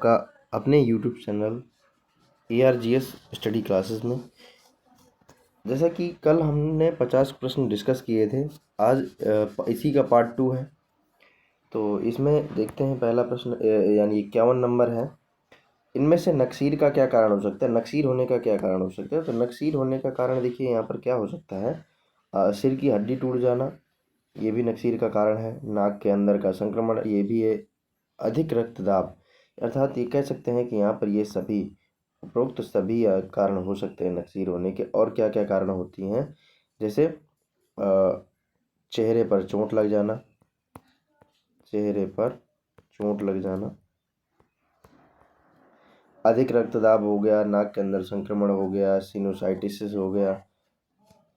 आपका अपने YouTube channel ARGS study classes में। जैसा कि कल हमने 50 प्रश्न डिस्कस किए थे, आज इसी का पार्ट 2 है। तो इसमें देखते हैं पहला प्रश्न यानी 51 नंबर है। इनमें से नक्सीर का क्या कारण हो सकता है? नक्सीर होने का क्या कारण हो सकता है? तो नक्सीर होने का कारण देखिए यहाँ पर क्या हो सकता है। सिर की हड्डी टूट जाना, ये भी नक्सीर का कारण है। नाक के अंदर का संक्रमण, ये भी है। अधिक रक्तदाब, अर्थात ये कह सकते हैं कि यहाँ पर ये सभी उपरोक्त सभी कारण हो सकते हैं नक्सीर होने के। और क्या क्या कारण होती हैं, जैसे चेहरे पर चोट लग जाना, चेहरे पर चोट लग जाना, अधिक रक्तदाब हो गया, नाक के अंदर संक्रमण हो गया, सिनुसाइटिस हो गया,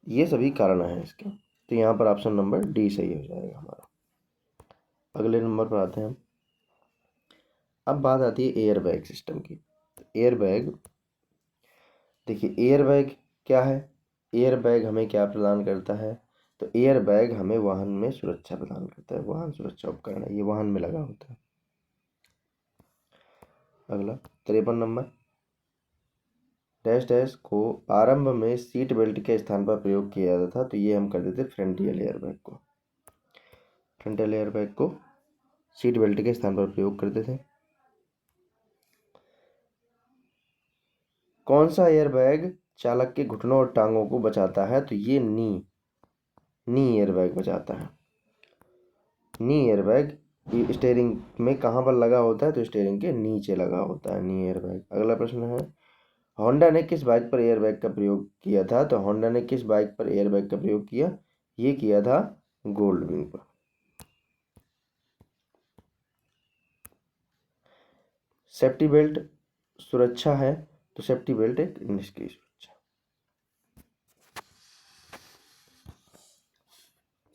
ये सभी कारण हैं इसके। तो यहाँ पर ऑप्शन नंबर डी सही हो जाएगा हमारा। अगले नंबर पर आते हैं हम। अब बात आती है एयर बैग सिस्टम की। एयर बैग, देखिए एयर बैग क्या है? एयर बैग हमें क्या प्रदान करता है? तो एयर बैग हमें वाहन में सुरक्षा प्रदान करता है। वाहन सुरक्षा उपकरण है, ये वाहन में लगा होता है। अगला 53 नंबर, डैश डैश को आरंभ में सीट बेल्ट के स्थान पर प्रयोग किया जाता था, तो ये हम कर देते फ्रंटियल एयर बैग को। फ्रंटियल एयर बैग को सीट बेल्ट के स्थान पर प्रयोग करते थे। कौन सा एयर बैग चालक के घुटनों और टांगों को बचाता है? तो ये नी एयर बैग बचाता है। नी एयर बैग स्टीयरिंग में कहाँ पर लगा होता है? तो स्टीयरिंग के नीचे लगा होता है नी एयर बैग। अगला प्रश्न है, होंडा ने किस बाइक पर एयर बैग का प्रयोग किया था? तो होंडा ने किस बाइक पर एयर बैग का प्रयोग किया? ये किया था गोल्ड विंग पर। सेफ्टी बेल्ट सुरक्षा है, तो सेफ्टी बेल्ट एक निष्क्रिय सुरक्षा।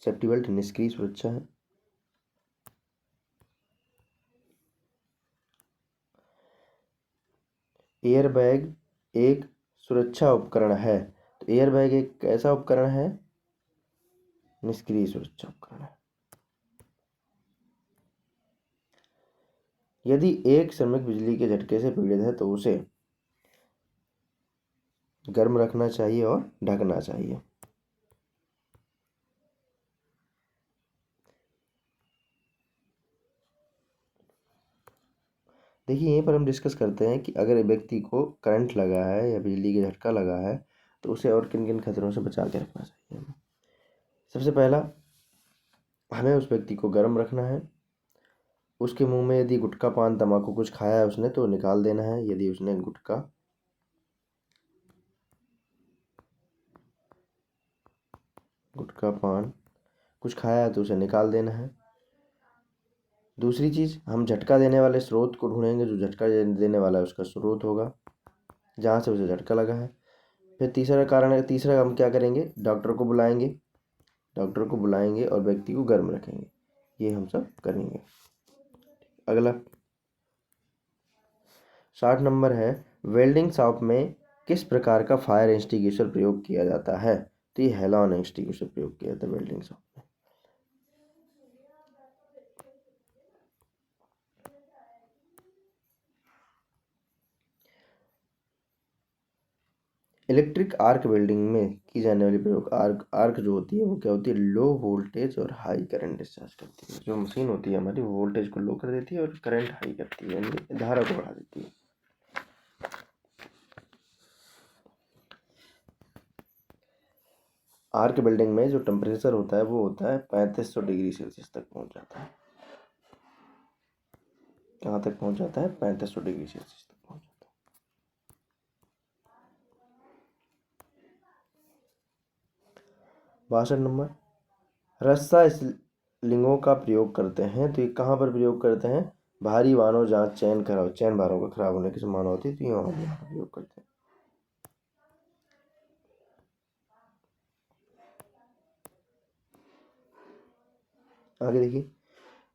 सेफ्टी बेल्ट निष्क्रिय सुरक्षा है। एयर बैग एक सुरक्षा उपकरण है, तो एयर बैग एक कैसा उपकरण है? निष्क्रिय सुरक्षा उपकरण है। यदि एक श्रमिक बिजली के झटके से पीड़ित है तो उसे गर्म रखना चाहिए और ढकना चाहिए। देखिए यहीं पर हम डिस्कस करते हैं कि अगर व्यक्ति को करंट लगा है या बिजली का झटका लगा है तो उसे और किन किन खतरों से बचा के रखना चाहिए हमें। सबसे पहला, हमें उस व्यक्ति को गर्म रखना है। उसके मुंह में यदि गुटखा पान तंबाकू कुछ खाया है उसने तो निकाल देना है। यदि उसने गुटखा पान कुछ खाया है तो उसे निकाल देना है। दूसरी चीज़, हम झटका देने वाले स्रोत को ढूंढेंगे। जो झटका देने वाला है उसका स्रोत होगा जहाँ से उसे झटका लगा है। फिर तीसरा कारण है, तीसरा हम क्या करेंगे? डॉक्टर को बुलाएंगे। डॉक्टर को बुलाएंगे और व्यक्ति को गर्म रखेंगे। ये हम सब करेंगे। अगला 60 नंबर है, वेल्डिंग शॉप में किस प्रकार का फायर एक्सटिंग्विशर प्रयोग किया जाता है? तो ये हेलॉन एक्सटिंग्विशर प्रयोग किया जाता है वेल्डिंग शॉप में। इलेक्ट्रिक आर्क वेल्डिंग में की जाने वाली प्रयोग आर्क जो होती है वो क्या होती है? लो वोल्टेज और हाई करंट डिस्चार्ज करती है। जो मशीन होती है हमारी वो वोल्टेज को लो कर देती है और करंट हाई करती है, यानी धारा को बढ़ा देती है। आर्क वेल्डिंग में जो टेम्परेचर होता है वो होता है 3500 डिग्री सेल्सियस तक पहुंच जाता है। कहाँ तक पहुंच जाता है? 3500 डिग्री सेल्सियस तक पहुंच जाता है। 62 नंबर, रस्सा स्लिंगों का प्रयोग करते हैं, तो ये कहाँ पर प्रयोग करते हैं? भारी वाहनों जहाँ चैन भारों का खराब होने की संभावना होती है तो यहाँ पर प्रयोग करते हैं। आगे देखिए,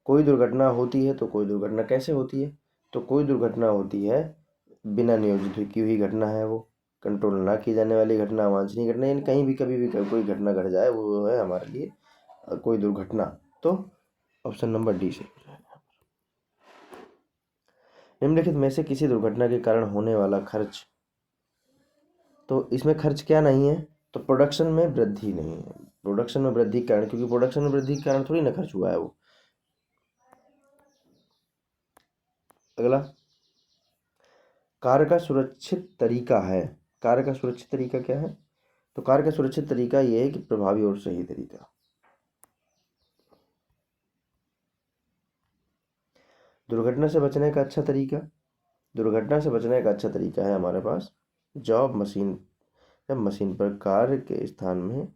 कोई दुर्घटना होती है तो कोई दुर्घटना कैसे होती है? तो कोई दुर्घटना होती है बिना नियोजित की हुई घटना है, वो कंट्रोल ना की जाने वाली घटना, अवांछनीय घटना, यानी कहीं भी कभी भी कोई घटना घट जाए वो है हमारे लिए कोई दुर्घटना। तो ऑप्शन नंबर डी से हो जाएगा। निम्नलिखित में से किसी दुर्घटना के कारण होने वाला खर्च, तो इसमें खर्च क्या नहीं है, तो प्रोडक्शन में वृद्धि नहीं है। प्रोडक्शन में वृद्धि के कारण, क्योंकि प्रोडक्शन में वृद्धि के कारण थोड़ी ना खर्च हुआ है वो। अगला, कार्य का सुरक्षित तरीका है। कार्य का सुरक्षित तरीका क्या है, तो कार्य का सुरक्षित तरीका ये है कि प्रभावी और सही तरीका। दुर्घटना से बचने का अच्छा तरीका, दुर्घटना से बचने का अच्छा तरीका है हमारे पास जॉब मशीन, जब मशीन पर कार्य के स्थान में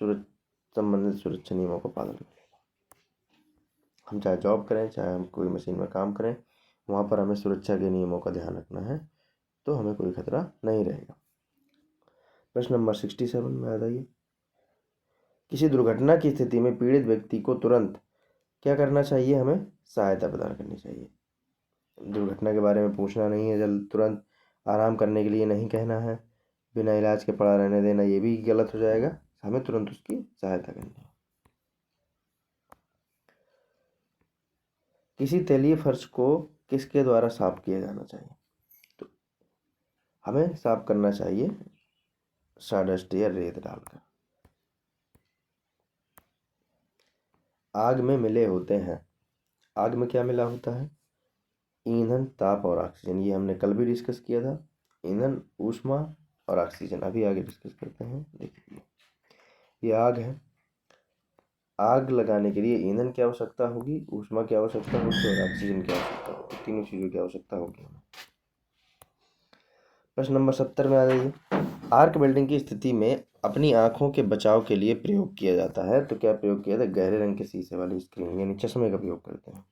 संबंधित सुरक्षा नियमों का पालन करें। हम चाहे जॉब करें, चाहे हम कोई मशीन में काम करें, वहाँ पर हमें सुरक्षा के नियमों का ध्यान रखना है, तो हमें कोई खतरा नहीं रहेगा। प्रश्न नंबर 67 में आ जाइए। किसी दुर्घटना की स्थिति में पीड़ित व्यक्ति को तुरंत क्या करना चाहिए, हमें सहायता प्रदान करनी चाहिए। दुर्घटना के बारे में पूछना नहीं है, जल्द तुरंत आराम करने के लिए नहीं कहना है, बिना इलाज के पड़ा रहने देना ये भी गलत हो जाएगा, हमें तुरंत उसकी सहायता करनी है। किसी तैलीय फर्श को किसके द्वारा साफ किया जाना चाहिए, तो हमें साफ करना चाहिए साडस्ट या रेत डालकर। आग में मिले होते हैं, आग में क्या मिला होता है, ईंधन, ताप और ऑक्सीजन। ये हमने कल भी डिस्कस किया था, ईंधन, ऊष्मा और ऑक्सीजन। अभी आगे डिस्कस करते हैं। देखिए, ये आग है, आग लगाने के लिए ईंधन की आवश्यकता होगी, ऊष्मा की आवश्यकता होगी और ऑक्सीजन की आवश्यकता होगी, तीनों चीज़ों की आवश्यकता होगी। प्रश्न नंबर 70 में आ जाइए। आर्क वेल्डिंग की स्थिति में अपनी आंखों के बचाव के लिए प्रयोग किया जाता है, तो क्या प्रयोग किया जाता है, गहरे रंग के शीशे वाली स्क्रीन यानी चश्मे का प्रयोग करते हैं।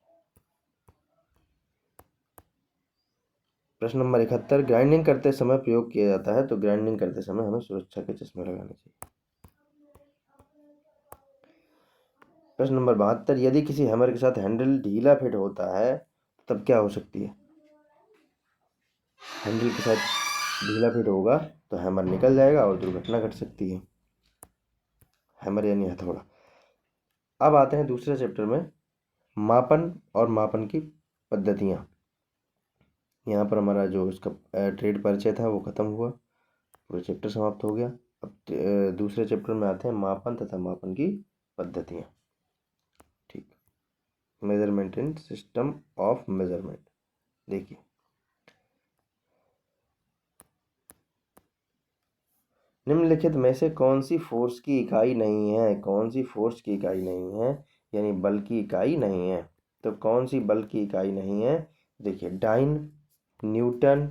प्रश्न नंबर 71, ग्राइंडिंग करते समय प्रयोग किया जाता है, तो ग्राइंडिंग करते समय हमें सुरक्षा के चश्मे लगाने चाहिए। प्रश्न नंबर 72, यदि किसी हैमर के साथ हैंडल ढीला फिट होता है तब क्या हो सकती है, हैंडल के साथ ढीला फिट होगा तो हैमर निकल जाएगा और दुर्घटना घट सकती है। हैमर यानी हथौड़ा। अब आते हैं दूसरे चैप्टर में, मापन और मापन की पद्धतियाँ। यहाँ पर हमारा जो इसका ट्रेड परिचय था वो खत्म हुआ, पूरा चैप्टर समाप्त हो गया। अब दूसरे चैप्टर में आते हैं मापन तथा मापन की पद्धतियाँ। ठीक, measurement in system of measurement. देखिए, निम्नलिखित में से कौन सी फोर्स की इकाई नहीं है, कौन सी फोर्स की इकाई नहीं है, यानी बल की इकाई नहीं है, तो कौन सी बल की इकाई नहीं है, देखिए, डाइन, न्यूटन,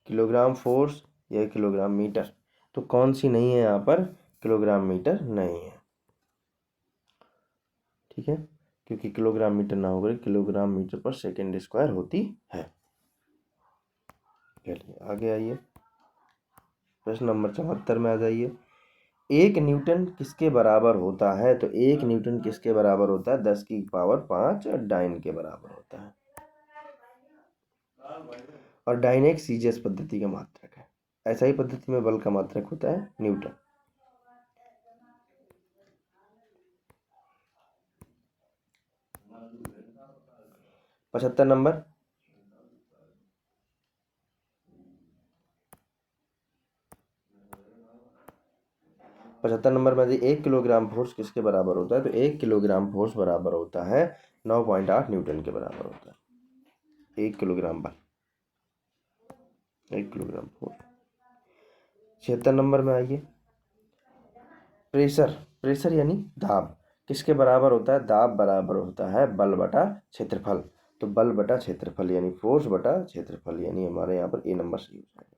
किलोग्राम फोर्स या किलोग्राम मीटर, तो कौन सी नहीं है यहाँ पर, किलोग्राम मीटर नहीं है। ठीक है, क्योंकि किलोग्राम मीटर ना होकर किलोग्राम मीटर पर सेकेंड स्क्वायर होती है। चलिए आगे आइए, प्रश्न नंबर 74 में आ जाइए। एक न्यूटन किसके बराबर होता है, तो एक न्यूटन किसके बराबर होता है, 10 की पावर 5 डाइन के बराबर होता है। और डाइन एक सीजीएस पद्धति का मात्रक है, ऐसा ही पद्धति में बल का मात्रक होता है न्यूटन। पचहत्तर नंबर, में 1 किलोग्राम फोर्स किसके बराबर होता है, तो 1 किलोग्राम फोर्स बराबर होता है 9.8 न्यूटन के बराबर होता है। 1 किलोग्राम बल, 1 किलोग्राम फोर्स। 76 नंबर में आइए, प्रेशर, प्रेशर यानी दाब किसके बराबर होता है, दाब बराबर होता है बल बटा क्षेत्रफल, तो बल बटा क्षेत्रफल यानी फोर्स बटा क्षेत्रफल, यानी हमारे यहाँ पर ए नंबर सही हो जाएगा,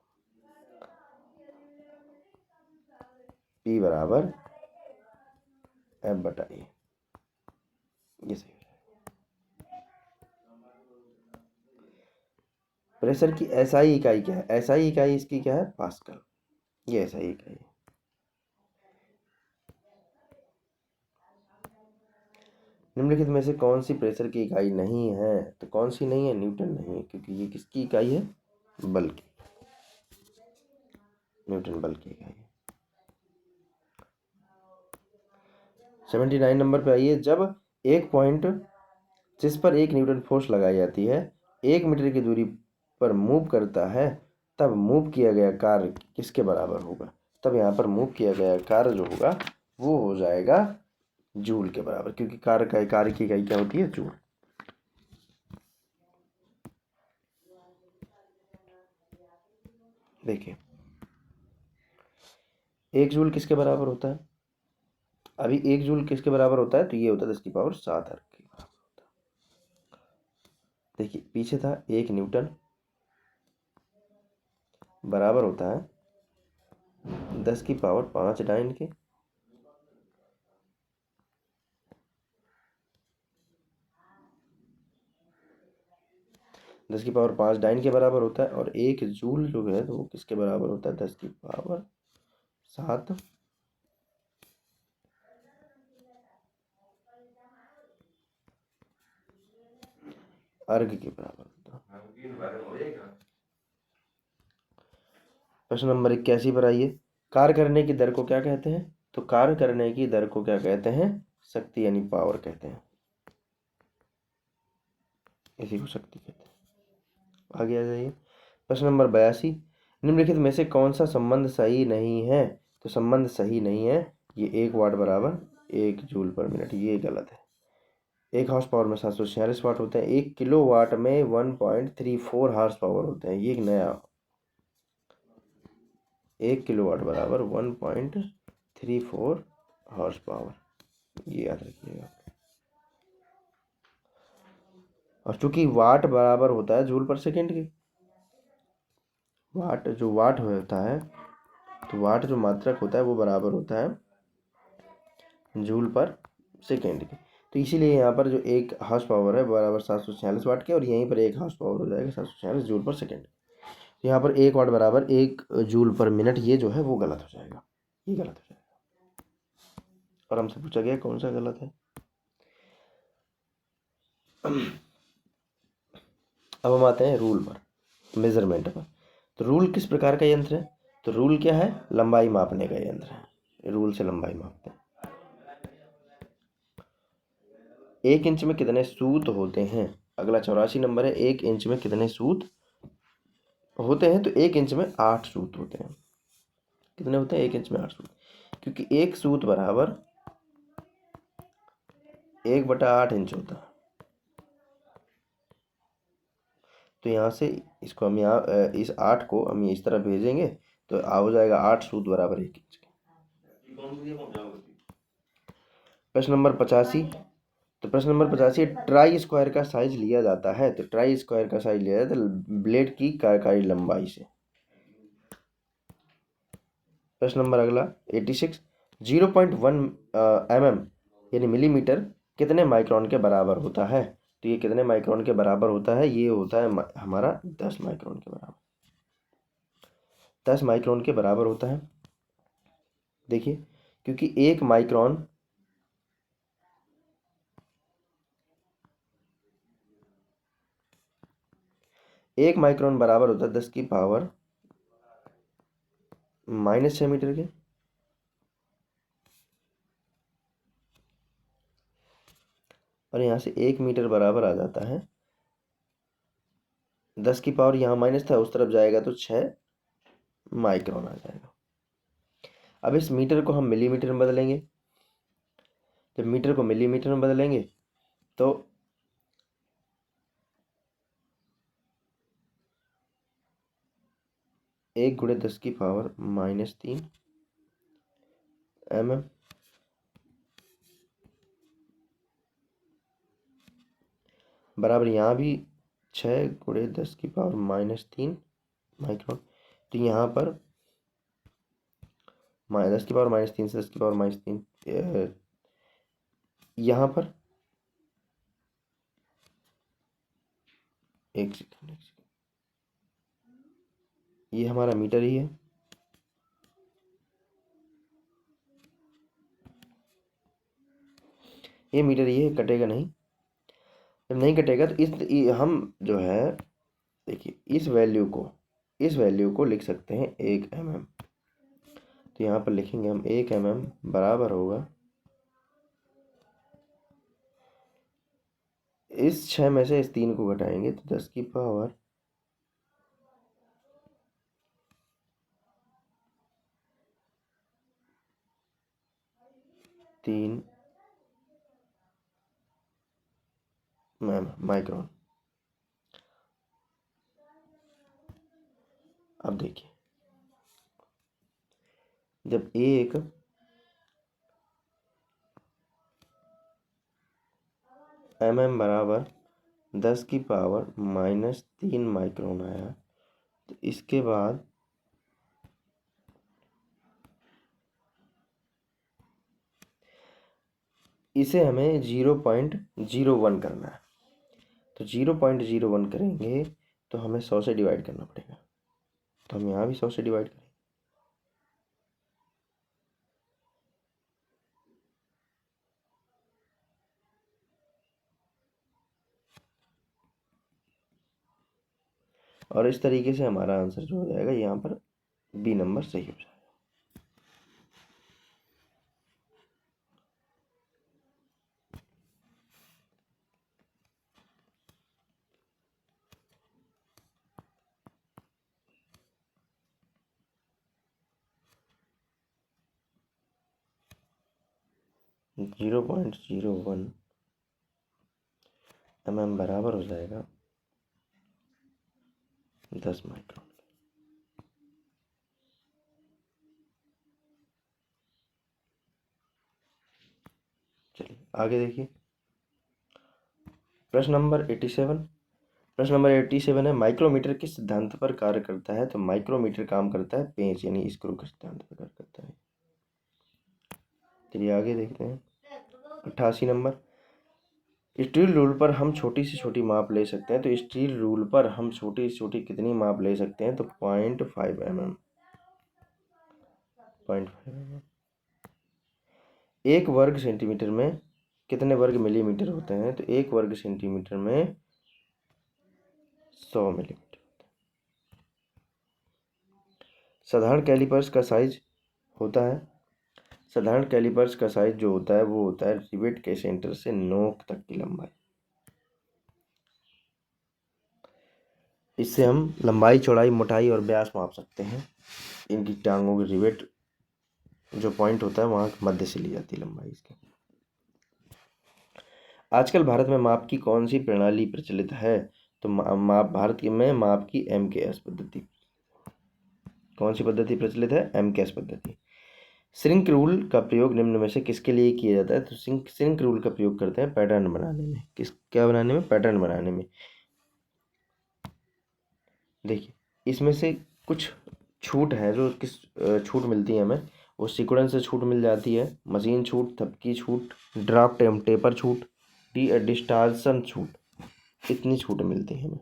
पी बराबर एफ बटा ए, ये सही है। प्रेशर की एसआई इकाई क्या है, एसआई इकाई इसकी क्या है, पास्कल, ये एसआई इकाई है। निम्नलिखित में से कौन सी प्रेशर की इकाई नहीं है, तो कौन सी नहीं है, न्यूटन नहीं है, क्योंकि ये किसकी इकाई है, बल की, न्यूटन बल की इकाई है। 79 नंबर पे आइए, जब एक पॉइंट जिस पर 1 न्यूटन फोर्स लगाई जाती है 1 मीटर की दूरी पर मूव करता है तब मूव किया गया कार्य किसके बराबर होगा? तब यहाँ पर मूव किया गया कार्य जो होगा वो हो जाएगा जूल के बराबर, क्योंकि कार्य की इकाई क्या होती है? जूल। देखिए 1 जूल किसके बराबर होता है? अभी 1 जूल किसके बराबर होता है? तो ये होता है 10⁻7 अर्ग के बराबर होता है। देखिए पीछे था 1 न्यूटन बराबर होता है 10⁵ डाइन के। दस की पावर 5 डाइन के बराबर होता है, और 1 जूल जो है तो वो किसके बराबर होता है? 10⁻7 अर्ग के बराबर होता है। प्रश्न नंबर 81 पर आइए। कार्य करने की दर को क्या कहते हैं? तो कार्य करने की दर को क्या कहते हैं? शक्ति यानी पावर कहते हैं, इसी को शक्ति कहते हैं। आगे आ जाइए। प्रश्न नंबर 82, निम्नलिखित में से कौन सा संबंध सही नहीं है? तो संबंध सही नहीं है ये 1 वाट बराबर 1 जूल पर मिनट, ये गलत है। 1 हॉर्स पावर में 746 वाट होते हैं। 1 किलो वाट में 1.34 हॉर्स पावर होते हैं। ये एक नया 1 किलो वाट बराबर 1.34 हॉर्स पावर, ये याद रखिएगा। और चूंकि वाट बराबर होता है जूल पर सेकेंड के, वाट होता है तो वाट जो मात्रक होता है वो बराबर होता है जूल पर सेकेंड के। तो इसीलिए यहाँ पर जो 1 हॉर्स पावर है बराबर 746 वाट के, और यहीं पर 1 हॉर्स पावर हो जाएगा 746 जूल पर सेकेंड। यहाँ पर 1 वाट बराबर 1 जूल पर मिनट, ये जो है वो गलत हो जाएगा, ये गलत हो जाएगा। और हमसे पूछा गया कौन सा गलत है। अब हम आते हैं रूल पर, मेजरमेंट पर। तो रूल किस प्रकार का यंत्र है? तो रूल क्या है? लंबाई मापने का यंत्र है। रूल से लंबाई मापते हैं। 1 इंच में कितने सूत होते हैं? अगला 84 नंबर है। 1 इंच में कितने सूत होते हैं? तो 1 इंच में 8 सूत होते हैं। कितने होते हैं? 1 इंच में 8 सूत, क्योंकि 1 सूत बराबर 1/8 इंच होता है। तो यहाँ से इसको हम इस 8 को हम इस तरह भेजेंगे तो हो जाएगा 8 सूत बराबर 1 इंच के। प्रश्न नंबर 85। तो प्रश्न नंबर 85, ट्राई स्क्वायर का साइज लिया जाता है। तो ट्राई स्क्वायर का साइज लिया जाता है ब्लेड की कार्यकारी लंबाई से। प्रश्न नंबर अगला 86, 0.1 mm यानी मिलीमीटर कितने माइक्रोन के बराबर होता है? तो ये कितने माइक्रोन के बराबर होता है? ये होता है हमारा 10 माइक्रोन के बराबर, 10 माइक्रोन के बराबर होता है। देखिए क्योंकि 1 माइक्रोन बराबर होता है 10⁻⁻6 मीटर के। और यहाँ से 1 मीटर बराबर आ जाता है 10 की पावर, यहाँ माइनस था उस तरफ जाएगा तो 6 माइक्रोन आ जाएगा। अब इस मीटर को हम मिलीमीटर में बदलेंगे। जब मीटर को मिलीमीटर में बदलेंगे तो 1 गुणे 10⁻⁻3 mm बराबर, यहाँ भी 6 गुणे 10⁻⁻3 माइक्रोन। तो यहाँ पर 10⁻⁻3 से 10⁻⁻3 यहाँ पर एक सेकंड, ये हमारा मीटर ही है। ये मीटर ही है, कटेगा नहीं। जब नहीं कटेगा तो हम जो है देखिए इस वैल्यू को लिख सकते हैं 1 mm। तो यहाँ पर लिखेंगे हम 1 mm बराबर होगा, इस 6 में से इस 3 को घटाएंगे तो 10⁻⁻3 3 माइक्रोन। अब देखिए, जब एक बराबर 10⁻³ माइक्रोन आया, तो इसके बाद इसे हमें 0.01 करना है। तो 0.01 करेंगे तो हमें 100 से डिवाइड करना पड़ेगा। तो हम यहाँ भी 100 से डिवाइड करेंगे। और इस तरीके से हमारा आंसर जो हो जाएगा, यहाँ पर बी नंबर सही हो जाएगा। 0.01 बराबर हो जाएगा 10 माइक्रोन। चलिए आगे देखिए, प्रश्न नंबर 87। प्रश्न नंबर 87 है, माइक्रोमीटर किस सिद्धांत पर कार्य करता है? तो माइक्रोमीटर काम करता है पेंच यानी स्क्रू के सिद्धांत पर कार्य करता है। चलिए आगे देखते हैं, 88 नंबर, स्टील रूल पर हम छोटी से छोटी माप ले सकते हैं। तो स्टील रूल पर हम छोटी से छोटी कितनी माप ले सकते हैं? तो 0.5 mm। 0.5 mm। 1 वर्ग सेंटीमीटर में कितने वर्ग मिलीमीटर होते हैं? तो 1 वर्ग सेंटीमीटर में 100 मिलीमीटर। साधारण कैलिपर्स का साइज होता है, साधारण कैलिपर्स का साइज जो होता है वो होता है रिवेट के सेंटर से नोक तक की लंबाई। इससे हम लंबाई, चौड़ाई, मोटाई और व्यास माप सकते हैं। इनकी टांगों की रिवेट जो पॉइंट होता है वहाँ मध्य से ली जाती है लंबाई इसकी। आजकल भारत में माप की कौन सी प्रणाली प्रचलित है? तो भारत में माप की MKS पद्धति। कौन सी पद्धति प्रचलित है? MKS पद्धति। श्रिंक रूल का प्रयोग निम्न में से किसके लिए किया जाता है? तो श्रिंक रूल का प्रयोग करते हैं पैटर्न बनाने में। क्या बनाने में? पैटर्न बनाने में। देखिए, इसमें से कुछ छूट है, जो किस छूट मिलती है हमें, वो सीक्वेंस से छूट मिल जाती है, मशीन छूट, थपकी छूट, ड्राफ्ट एवं टेपर छूट, डिस्टार्शन छूट, इतनी छूट मिलती है हमें।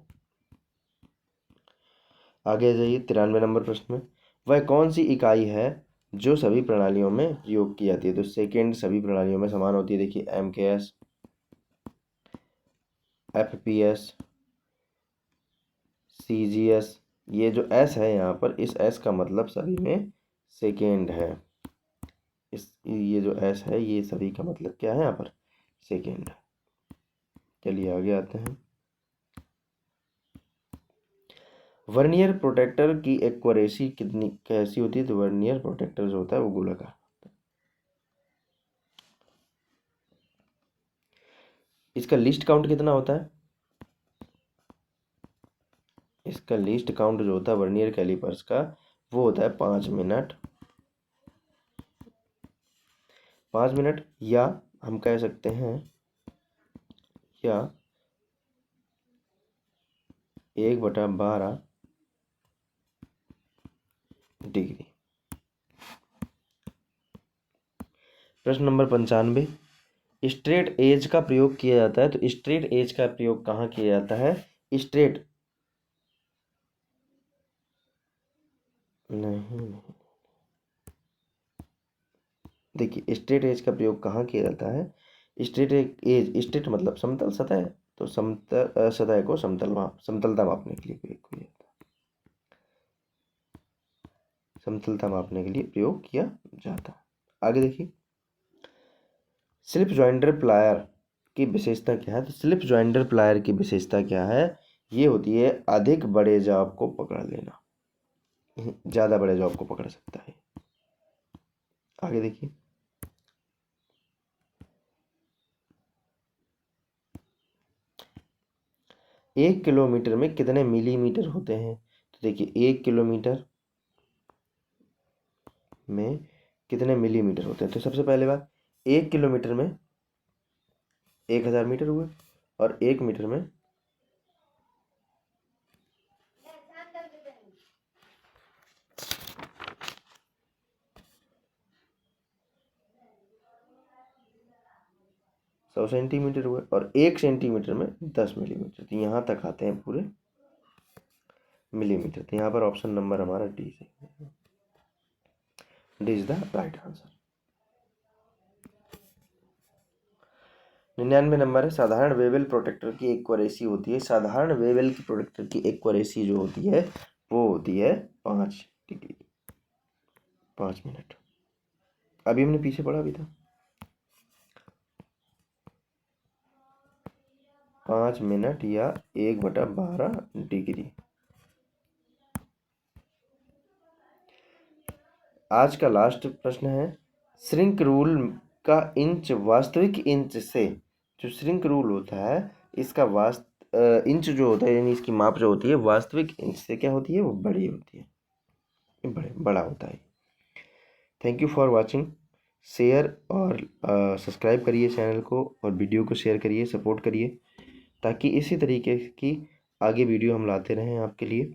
आगे आ जाइए, 93 नंबर प्रश्न में, वह कौन सी इकाई है जो सभी प्रणालियों में प्रयोग की जाती है? तो सेकेंड सभी प्रणालियों में समान होती है। देखिए, MKS, FPS, CGS, ये जो S है यहाँ पर, इस S का मतलब सभी में सेकेंड है। ये जो S है, ये सभी का मतलब क्या है यहाँ पर? सेकेंड है। चलिए आगे आते हैं, वर्नियर प्रोटेक्टर की एक्यूरेसी कितनी कैसी होती है? तो वर्नियर प्रोटेक्टर जो होता है वो गोलाकार। इसका लिस्ट काउंट कितना होता है? इसका लिस्ट काउंट जो होता है वर्नियर कैलिपर्स का, वो होता है 5 मिनट। 5 मिनट, या हम कह सकते हैं, या 1/12 डिग्री। प्रश्न नंबर 95, स्ट्रेट एज का प्रयोग किया जाता है। तो स्ट्रेट एज का प्रयोग कहाँ किया जाता है? स्ट्रेट नहीं, देखिए, स्ट्रेट एज का प्रयोग कहाँ किया जाता है? स्ट्रेट एज, स्ट्रेट मतलब समतल सतह, तो समतल सतह को समतलता मापने के लिए प्रयोग किया जाता है। समतलता मापने के लिए प्रयोग किया जाता है। आगे देखिए, स्लिप जॉइंटर प्लायर की विशेषता क्या है? तो स्लिप जॉइंटर प्लायर की विशेषता क्या है? ये होती है अधिक बड़े जॉब को पकड़ लेना, ज़्यादा बड़े जॉब को पकड़ सकता है। आगे देखिए, 1 किलोमीटर में कितने मिलीमीटर होते हैं? तो देखिए 1 किलोमीटर में कितने मिलीमीटर होते हैं। तो सबसे पहले बात, 1 किलोमीटर में 1000 मीटर हुए और 1 मीटर में 100 सेंटीमीटर हुए और 1 सेंटीमीटर में 10 मिलीमीटर। तो यहाँ तक आते हैं पूरे मिलीमीटर। तो यहाँ पर ऑप्शन नंबर हमारा डी से, D is the right answer. 99 number है, साधारण वेवेल प्रोटेक्टर की एक्यूरेसी होती है, साधारण वेवेल की प्रोटेक्टर की एक्यूरेसी जो होती है वो होती है 5 डिग्री, 5 मिनट। अभी हमने पीछे पढ़ा भी था, 5 मिनट या 1/12 डिग्री। आज का लास्ट प्रश्न है, श्रिंक रूल का इंच वास्तविक इंच से, जो श्रिंक रूल होता है इसका इंच जो होता है यानी इसकी माप जो होती है वास्तविक इंच से क्या होती है, वो बड़ी होती है, बड़ा होता है। Thank you for watching. Share और सब्सक्राइब करिए चैनल को और वीडियो को शेयर करिए, सपोर्ट करिए, ताकि इसी तरीके की आगे वीडियो हम लाते रहें आपके लिए।